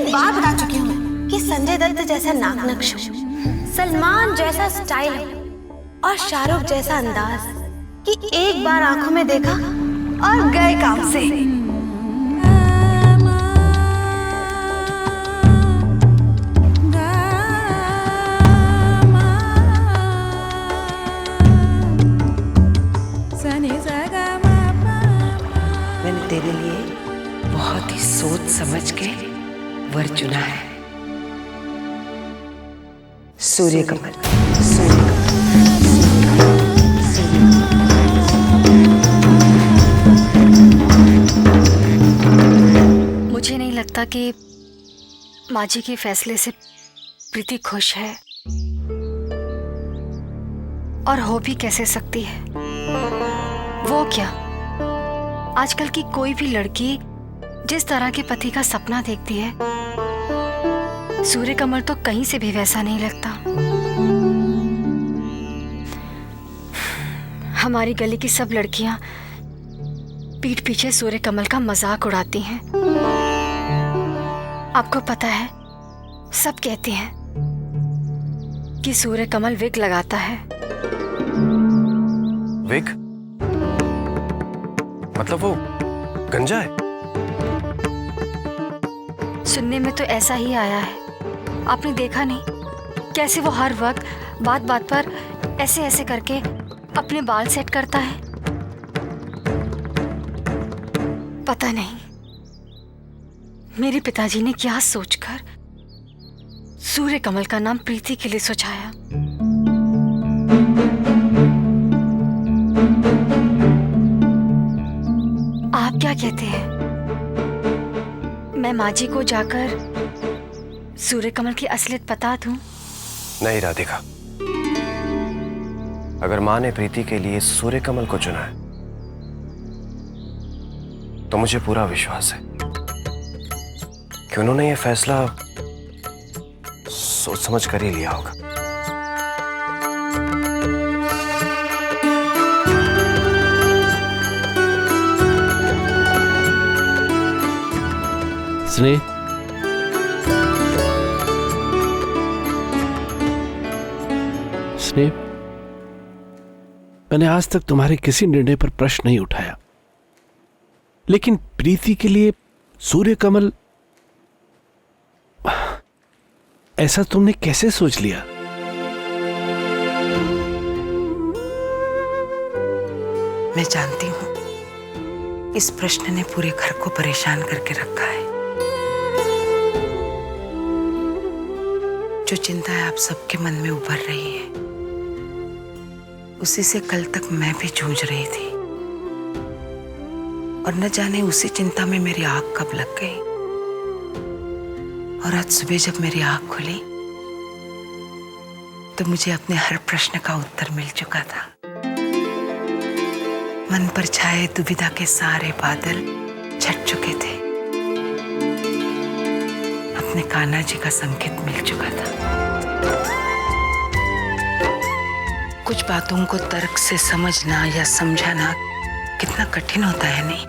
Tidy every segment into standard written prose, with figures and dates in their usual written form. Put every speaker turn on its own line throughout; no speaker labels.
कितनी बार बता चुकी हूँ कि संजय दत्त जैसा नाक नक्श, सलमान जैसा स्टाइल और शाहरुख जैसा अंदाज कि एक बार आंखों में देखा और गए काम से।
मैंने तेरे लिए बहुत ही सोच समझ के वर चुना है। सूर्य कमल, सूर्य
कमल। मुझे नहीं लगता कि माँ जी के फैसले से प्रीति खुश है, और हो भी कैसे सकती है। वो क्या, आजकल की कोई भी लड़की जिस तरह के पति का सपना देखती है, सूर्य कमल तो कहीं से भी वैसा नहीं लगता। हमारी गली की सब लड़कियां पीठ पीछे सूर्य कमल का मजाक उड़ाती हैं। आपको पता है, सब कहते हैं कि सूर्य कमल विग लगाता है।
विग? मतलब वो गंजा है?
सुनने में तो ऐसा ही आया है। आपने देखा नहीं कैसे वो हर वक्त बात बात पर ऐसे ऐसे करके अपने बाल सेट करता है? पता नहीं मेरे पिताजी ने क्या सोचकर सूर्य कमल का नाम प्रीति के लिए सुझाया। आप क्या कहते हैं? मैं माँ जी को जाकर सूर्य कमल की असलियत बता दूं?
नहीं राधिका, अगर माँ ने प्रीति के लिए सूर्य कमल को चुना है तो मुझे पूरा विश्वास है कि उन्होंने ये फैसला सोच समझ कर ही लिया होगा।
स्नेह, स्नेह, मैंने आज तक तुम्हारे किसी निर्णय पर प्रश्न नहीं उठाया, लेकिन प्रीति के लिए सूर्य कमल, ऐसा तुमने कैसे सोच लिया?
मैं जानती हूँ इस प्रश्न ने पूरे घर को परेशान करके रखा है। जो चिंताएं आप सबके मन में उभर रही है, उसी से कल तक मैं भी जूझ रही थी, और न जाने उसी चिंता में मेरी आंख कब लग गई। और आज सुबह जब मेरी आंख खुली तो मुझे अपने हर प्रश्न का उत्तर मिल चुका था। मन पर छाए दुविधा के सारे बादल छट चुके थे। अपने कान्हा जी का संकेत मिल चुका था। कुछ बातों को तर्क से समझना या समझाना कितना कठिन होता है, नहीं?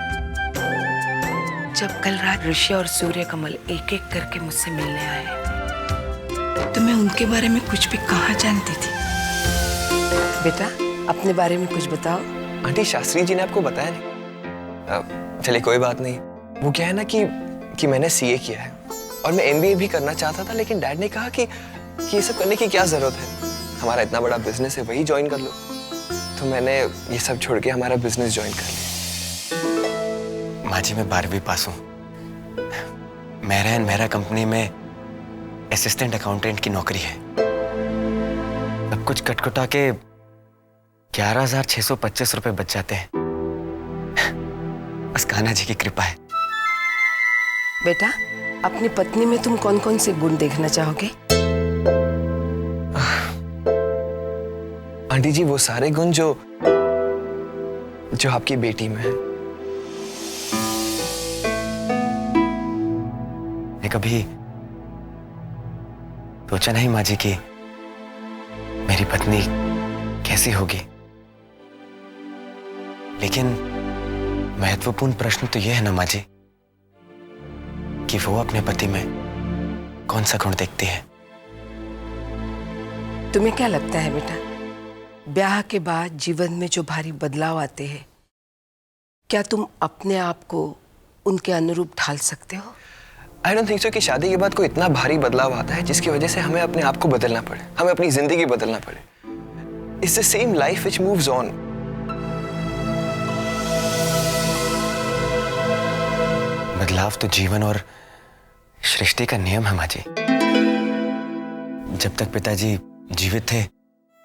जब कल रात ऋषि और सूर्य कमल एक एक करके मुझसे मिलने आए तो मैं उनके बारे में कुछ भी कहाँ जानती थी। बेटा, अपने बारे में कुछ बताओ।
आंटी, शास्त्री जी ने आपको बताया नहीं? चलिए कोई बात नहीं। वो क्या है ना कि मैंने सीए किया है और मैं एमबीए भी करना चाहता था, लेकिन डैड ने कहा कि ये सब करने की क्या जरूरत है, हमारा इतना बड़ा बिजनेस है, वही ज्वाइन कर लो। तो मैंने ये सब छोड़ के हमारा बिजनेस ज्वाइन कर लिया।
माँ जी, मैं 12वीं पास हूँ। मेरा एंड मेरा कंपनी में असिस्टेंट अकाउंटेंट की नौकरी है। अब कुछ कटकुटा के 11,625 रुपए बच जाते हैं। बस कान्हा जी की कृपा है।
बेटा, अपनी पत्नी में तुम कौन कौन से गुण देखना चाहोगे?
आंटी जी, वो सारे गुण जो आपकी बेटी में है।
मैं कभी सोचा नहीं माँ जी की मेरी पत्नी कैसी होगी, लेकिन महत्वपूर्ण प्रश्न तो यह है ना माँ जी कि वो अपने पति में कौन सा गुण देखती है?
तुम्हें क्या लगता है बेटा, ब्याह के बाद जीवन में जो भारी बदलाव आते हैं, क्या तुम अपने आप को उनके अनुरूप ढाल सकते हो?
आई डोंट थिंक सो कि शादी के बाद कोई इतना भारी बदलाव आता है जिसकी वजह से हमें अपने आप को बदलना पड़े, हमें अपनी जिंदगी बदलना पड़े। It's the same life which moves on.
बदलाव तो जीवन और सृष्टि का नियम है माँ जी। जब तक पिताजी जीवित थे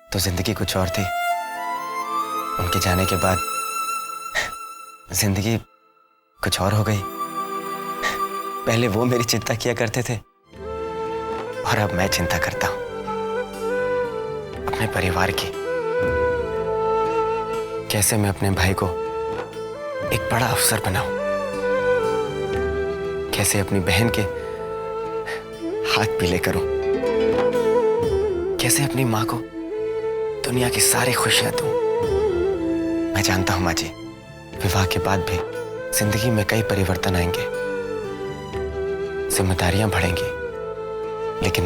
तो जिंदगी कुछ और थी। उनके जाने के बाद जिंदगी कुछ और हो गई। पहले वो मेरी चिंता किया करते थे और अब मैं चिंता करता हूं अपने परिवार की। कैसे मैं अपने भाई को एक बड़ा अफसर बनाऊं, कैसे अपनी बहन के हाथ पीले करूं, कैसे अपनी मां को दुनिया की सारी खुशियां दूं। मैं जानता हूं मां जी, विवाह के बाद भी जिंदगी में कई परिवर्तन आएंगे, जिम्मेदारियां बढ़ेंगी, लेकिन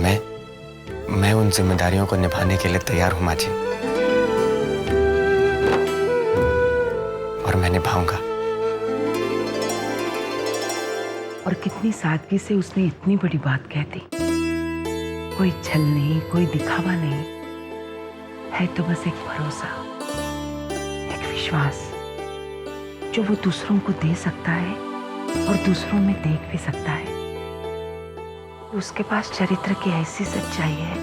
मैं उन जिम्मेदारियों को निभाने के लिए तैयार हूं मां जी, और मैं निभाऊंगा।
और कितनी सादगी से उसने इतनी बड़ी बात कह दी। कोई छल नहीं, कोई दिखावा नहीं, है तो बस एक भरोसा, एक विश्वास जो वो दूसरों को दे सकता है और दूसरों में देख भी सकता है। उसके पास चरित्र की ऐसी सच्चाई है।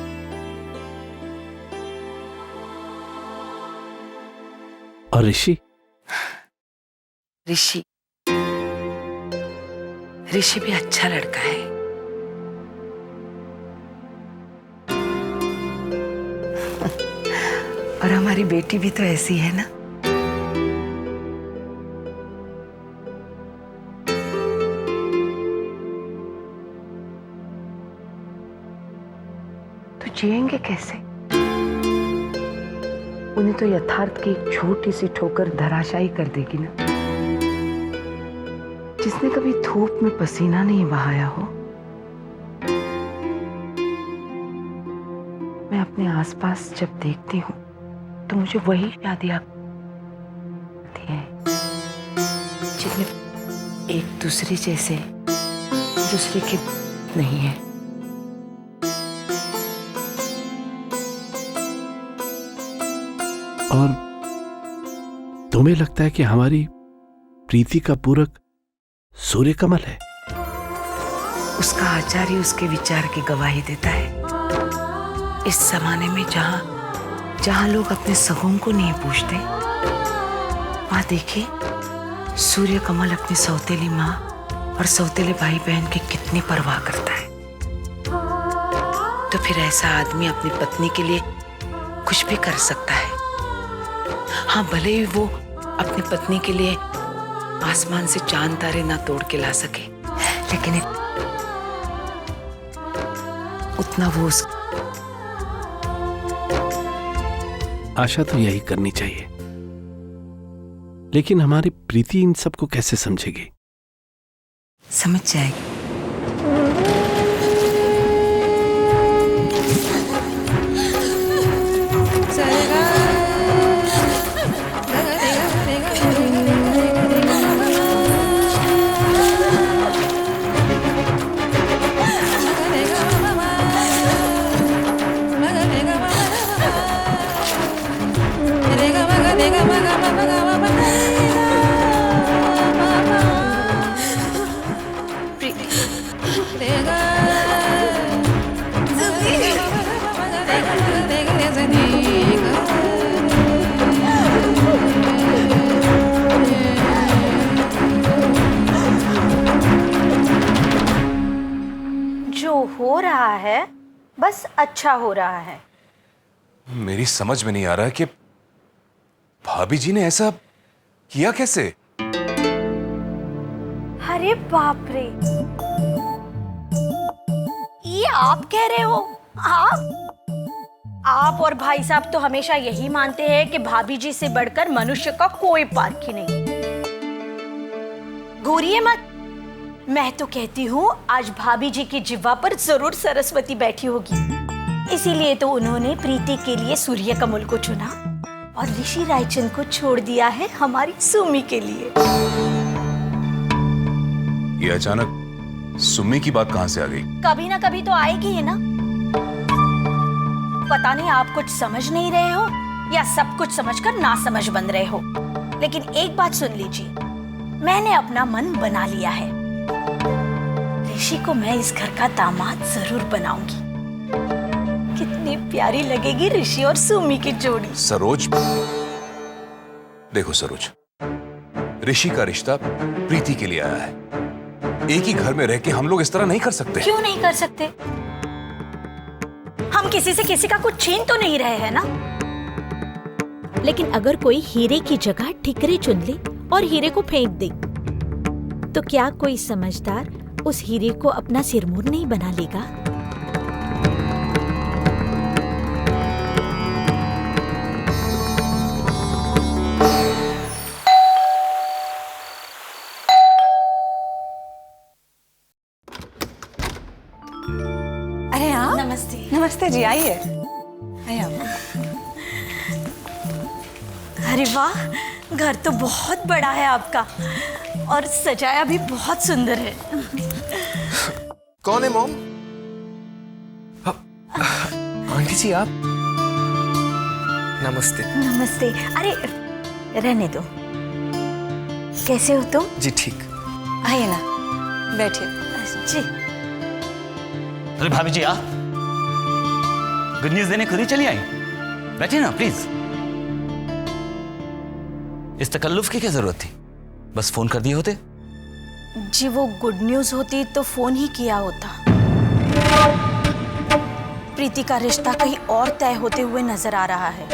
और ऋषि
ऋषि भी अच्छा लड़का है। और हमारी बेटी भी तो ऐसी है ना। तो जिएंगे कैसे? उन्हें तो यथार्थ की एक छोटी सी ठोकर धराशायी कर देगी ना। जिसने कभी धूप में पसीना नहीं बहाया हो। मैं अपने आसपास जब देखती हूँ तो मुझे वही शादियां आती हैं जिनमें एक दूसरे जैसे दूसरे के नहीं है।
और तुम्हें लगता है कि हमारी प्रीति का पूरक सूर्य कमल है?
उसका आचार ही उसके विचार की गवाही देता है। इस जमाने में जहां लोग अपने सगों को नहीं पूछते, वहां देखिए सूर्य कमल अपनी सौतेली माँ और सौतेले भाई बहन की कितनी परवाह करता है। तो फिर ऐसा आदमी अपनी पत्नी के लिए कुछ भी कर सकता है। हाँ, भले ही वो अपनी पत्नी के लिए आसमान से चांद तारे ना तोड़ के ला सके, लेकिन उतना वो
आशा तो यही करनी चाहिए। लेकिन हमारी प्रीति इन सब को कैसे समझेगी?
समझ जाएगी।
जो हो रहा है बस अच्छा हो रहा है।
मेरी समझ में नहीं आ रहा कि भाभी जी ने ऐसा किया कैसे?
अरे बाप रे, ये आप कह रहे हो? आप और भाई साहब तो हमेशा यही मानते हैं कि भाभी जी से बढ़कर मनुष्य का कोई पारखी नहीं। घूरिए मत, मैं तो कहती हूँ आज भाभी जी की जिह्वा पर जरूर सरस्वती बैठी होगी, इसीलिए तो उन्होंने प्रीति के लिए सूर्य कमल को चुना और ऋषि रायचंद को छोड़ दिया है हमारी सुमी के लिए।
ये अचानक सुम्मी की बात कहां से आ गई?
कभी ना कभी तो आएगी ही ना। पता नहीं आप कुछ समझ नहीं रहे हो या सब कुछ समझकर ना समझ बन रहे हो, लेकिन एक बात सुन लीजिए, मैंने अपना मन बना लिया है। ऋषि को मैं इस घर का दामाद जरूर बनाऊंगी। कितनी प्यारी लगेगी ऋषि और सुमी की जोड़ी।
सरोज, देखो सरोज, ऋषि का रिश्ता प्रीति के लिए आया है। एक ही घर में रह के हम लोग इस तरह नहीं कर सकते।
क्यों नहीं कर सकते? हम किसी से किसी का कुछ छीन तो नहीं रहे हैं ना।
लेकिन अगर कोई हीरे की जगह ठिकरे चुन ले और हीरे को फेंक दे, तो क्या कोई समझदार उस हीरे को अपना सिरमौर नहीं बना लेगा?
अरे हाँ,
नमस्ते।
नमस्ते जी, आइए आइए आप।
अरे वाह, घर तो बहुत बड़ा है आपका और सजाया भी बहुत सुंदर है।
कौन है मॉम? आंटी जी आप? नमस्ते।
नमस्ते। अरे रहने दो, कैसे हो तुम?
जी ठीक।
आइए ना, बैठिए।
जी
अरे भाभी जी आप गुड न्यूज देने खुद ही चली आई। बैठिए ना प्लीज। इस तकल्लुफ की क्या जरूरत थी? बस फोन कर दिए होते।
जी, वो गुड न्यूज होती तो फोन ही किया होता। प्रीति का रिश्ता कहीं और तय होते हुए नजर आ रहा है।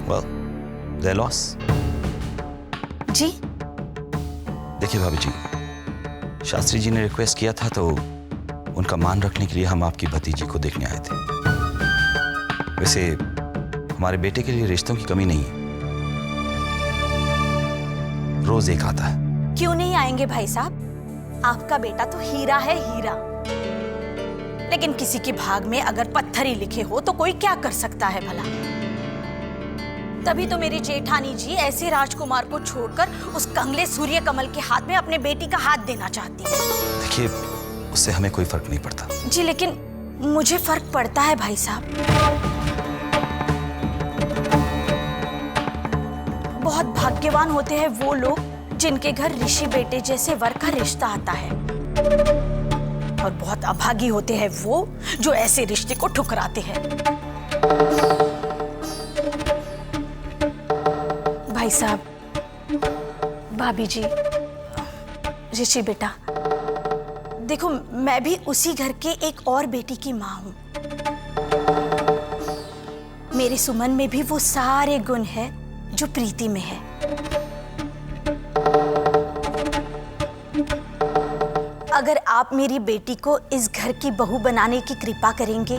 well, their loss।
जी
देखिए भाभी जी, शास्त्री जी ने रिक्वेस्ट किया था तो उनका मान रखने के लिए हम आपकी भतीजी को देखने आए थे। वैसे हमारे बेटे के लिए रिश्तों की कमी नहीं है, रोज एक आता है।
क्यों नहीं आएंगे भाई साहब? आपका बेटा तो हीरा है, हीरा। लेकिन किसी के भाग में अगर पत्थर ही लिखे हो तो कोई क्या कर सकता है भला। तभी तो मेरी जेठानी जी ऐसे राजकुमार को छोड़कर उस कंगले सूर्य कमल के हाथ में अपने बेटी का हाथ देना चाहती है।
देखिए, उससे हमें कोई फर्क नहीं पड़ता।
जी, लेकिन मुझे फर्क पड़ता है भाई साहब। बहुत भाग्यवान होते हैं वो लोग जिनके घर ऋषि बेटे जैसे वर का रिश्ता आता है, और बहुत अभागी होते हैं वो जो ऐसे रिश्ते को ठुकराते हैं। भाई साहब, भाभी जी, ऋषि बेटा, देखो मैं भी उसी घर के एक और बेटी की माँ हूँ। मेरे सुमन में भी वो सारे गुण हैं जो प्रीति में है। अगर आप मेरी बेटी को इस घर की बहू बनाने की कृपा करेंगे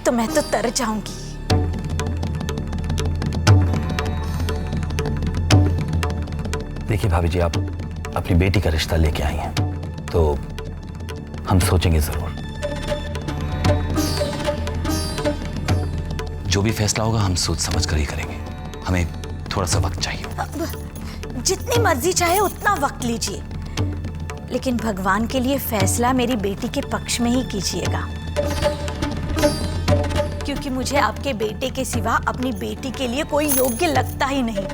तो मैं तो तर जाऊंगी।
देखिए भाभी जी, आप अपनी बेटी का रिश्ता लेके आई हैं तो हम सोचेंगे जरूर। जो भी फैसला होगा हम सोच समझ कर ही करेंगे। हमें थोड़ा सा वक्त चाहिए।
जितनी मर्जी चाहे उतना वक्त लीजिए, लेकिन भगवान के लिए फैसला मेरी बेटी के पक्ष में ही कीजिएगा, क्योंकि मुझे आपके बेटे के सिवा अपनी बेटी के लिए कोई योग्य लगता ही नहीं।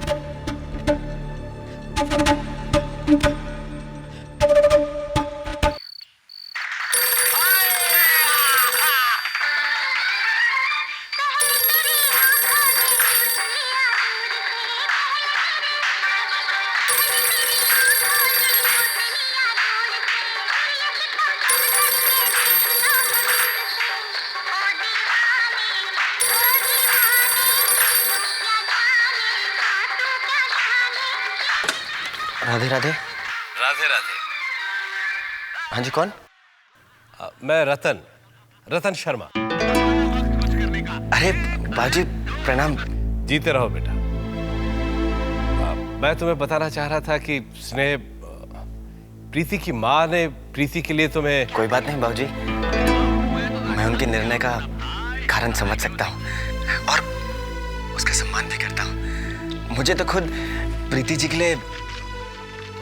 राधे राधे।
राधे राधे।
हाँ जी, कौन?
मैं रतन शर्मा।
अरे बाजी प्रणाम।
जीते रहो बेटा। मैं तुम्हें बताना चाह रहा था कि स्नेह, प्रीति की माँ ने प्रीति के लिए तुम्हें।
कोई बात नहीं बाबूजी, मैं उनके निर्णय का कारण समझ सकता हूँ और उसका सम्मान भी करता हूँ। मुझे तो खुद प्रीति जी के लिए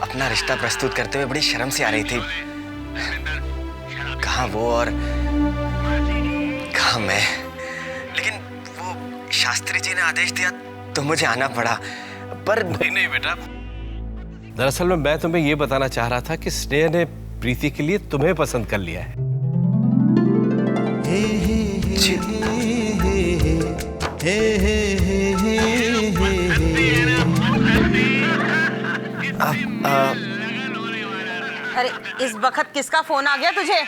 अपना रिश्ता प्रस्तुत करते हुए बड़ी शर्म सी आ रही थी। कहाँ वो और कहाँ मैं। लेकिन वो शास्त्री जी ने आदेश दिया तो मुझे आना पड़ा। पर
नहीं बेटा, दरअसल में मैं तुम्हें ये बताना चाह रहा था कि स्नेह ने प्रीति के लिए तुम्हें पसंद कर लिया है।
अरे इस वक्त किसका फोन आ गया तुझे?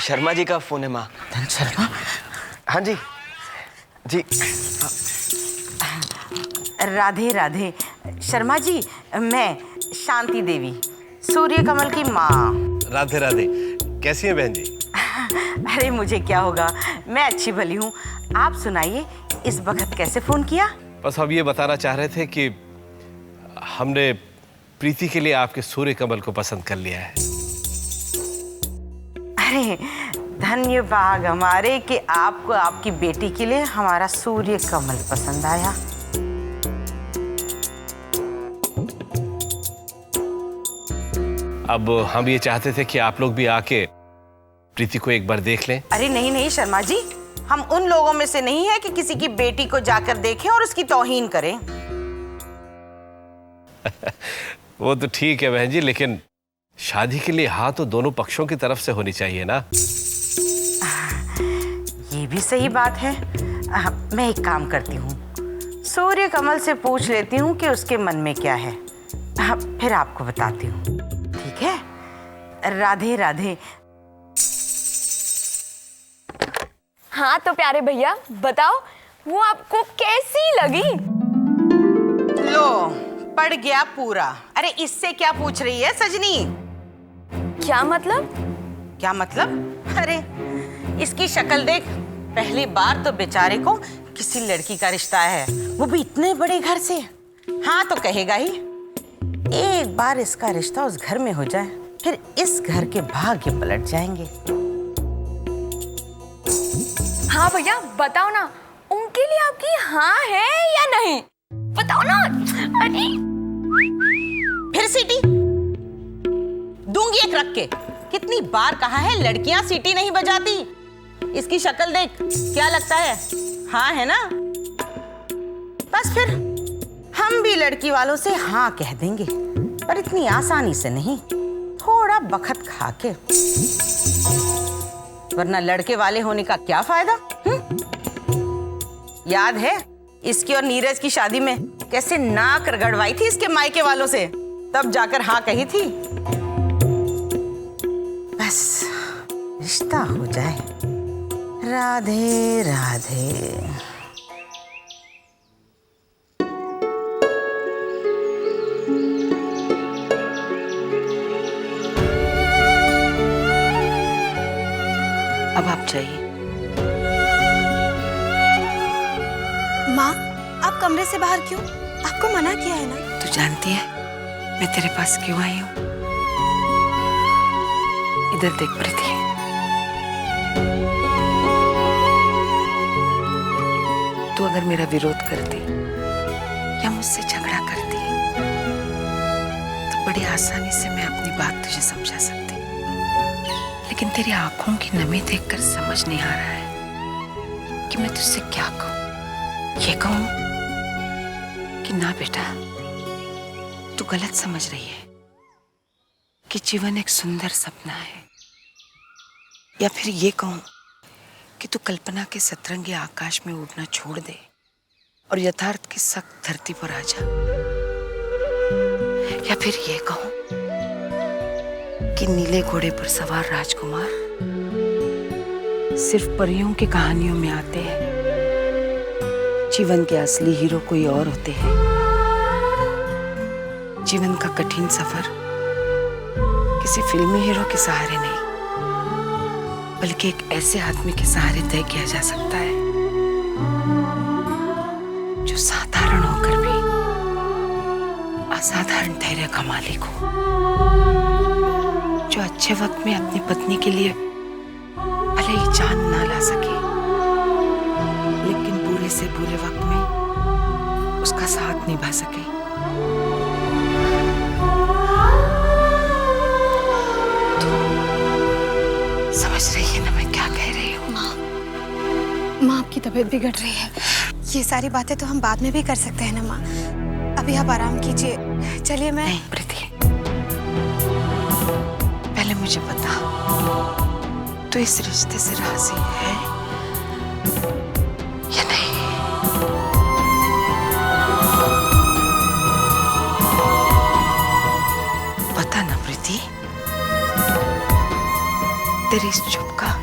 शर्मा जी का फोन है माँ।
धन शर्मा?
हाँ जी जी।
राधे राधे। शर्मा जी, मैं शांति देवी, सूर्य कमल की माँ।
राधे राधे। कैसी है बहन जी?
अरे मुझे क्या होगा, मैं अच्छी भली हूँ। आप सुनाइए, इस वक्त कैसे फोन किया?
बस हम ये बताना चाह रहे थे कि हमने प्रीति के लिए आपके सूर्य कमल को पसंद कर लिया है।
अरे धन्य भाग हमारे कि आपको आपकी बेटी के लिए हमारा सूर्य कमल पसंद आया।
अब हम ये चाहते थे कि आप लोग भी आके प्रीति को एक बार देख लें।
अरे नहीं नहीं शर्मा जी, हम उन लोगों में से नहीं है कि किसी की बेटी को जाकर देखें और उसकी तौहीन करें।
वो तो ठीक है बहन जी, लेकिन शादी के लिए हाँ तो दोनों पक्षों की तरफ से होनी चाहिए ना।
ये भी सही बात है। मैं एक काम करती हूँ, सूर्य कमल से पूछ लेती हूँ कि उसके मन में क्या है, फिर आपको बताती हूँ। ठीक है? राधे राधे।
हाँ तो प्यारे भैया बताओ, वो आपको कैसी लगी?
लो पड़ गया पूरा। अरे इससे क्या पूछ रही है सजनी?
क्या मतलब?
क्या मतलब? अरे इसकी शक्ल देख। पहली बार तो बेचारे को किसी लड़की का रिश्ता है, वो भी इतने बड़े घर से। हाँ तो कहेगा ही। एक बार इसका रिश्ता उस घर में हो जाए, फिर इस घर के भाग्य पलट जाएंगे।
हाँ भैया बताओ ना, उनके लिए आपकी हाँ है या नहीं? बताओ ना। अरे
फिर सीटी दूंगी एक रख के। कितनी बार कहा है, लड़कियां सीटी नहीं बजाती। इसकी शक्ल देख, क्या लगता है? हाँ है ना? बस फिर हम भी लड़की वालों से हाँ कह देंगे, पर इतनी आसानी से नहीं, थोड़ा बखत खा के। वरना लड़के वाले होने का क्या फायदा? याद है इसकी और नीरज की शादी में कैसे नाक रगड़वाई थी इसके मायके वालों से, तब जाकर हाँ कही थी। बस रिश्ता हो जाए। राधे राधे।
अब आप जाइए।
माँ, आप कमरे से बाहर क्यों? आपको मना किया है ना?
तू जानती है मैं तेरे पास क्यों आई हूँ? इधर देख प्रीति, तू अगर मेरा विरोध करती या मुझसे झगड़ा करती तो बड़ी आसानी से मैं अपनी बात तुझे समझा सकती, लेकिन तेरी आंखों की नमी देखकर समझ नहीं आ रहा है कि मैं तुझसे क्या कहूँ। ये कहूँ कि ना बेटा, तू गलत समझ रही है कि जीवन एक सुंदर सपना है, या फिर ये कहूँ कि तू कल्पना के सतरंगी आकाश में उड़ना छोड़ दे और यथार्थ की सख्त धरती पर आ जा, या फिर ये कहूँ कि नीले घोड़े पर सवार राजकुमार सिर्फ परियों की कहानियों में आते हैं, जीवन के असली हीरो कोई और होते हैं। जीवन का कठिन सफर किसी फिल्मी हीरो के सहारे नहीं, बल्कि एक ऐसे आदमी के सहारे तय किया जा सकता है असाधारण धैर्य का मालिक हो, जो अच्छे वक्त में अपनी पत्नी के लिए भले ही जान ना ला सके, लेकिन बुरे से बुरे वक्त में उसका साथ निभा सके। समझ रही है ना मैं क्या कह रही हूँ?
माँ आपकी तबीयत बिगड़ रही है। ये सारी बातें तो हम बाद में भी कर सकते हैं ना माँ। अभी आप आराम कीजिए। चलिए मैं।
नहीं प्रीति, पहले मुझे बता, तू इस रिश्ते से राजी है या नहीं? बता ना प्रीति, तेरी इस चुप का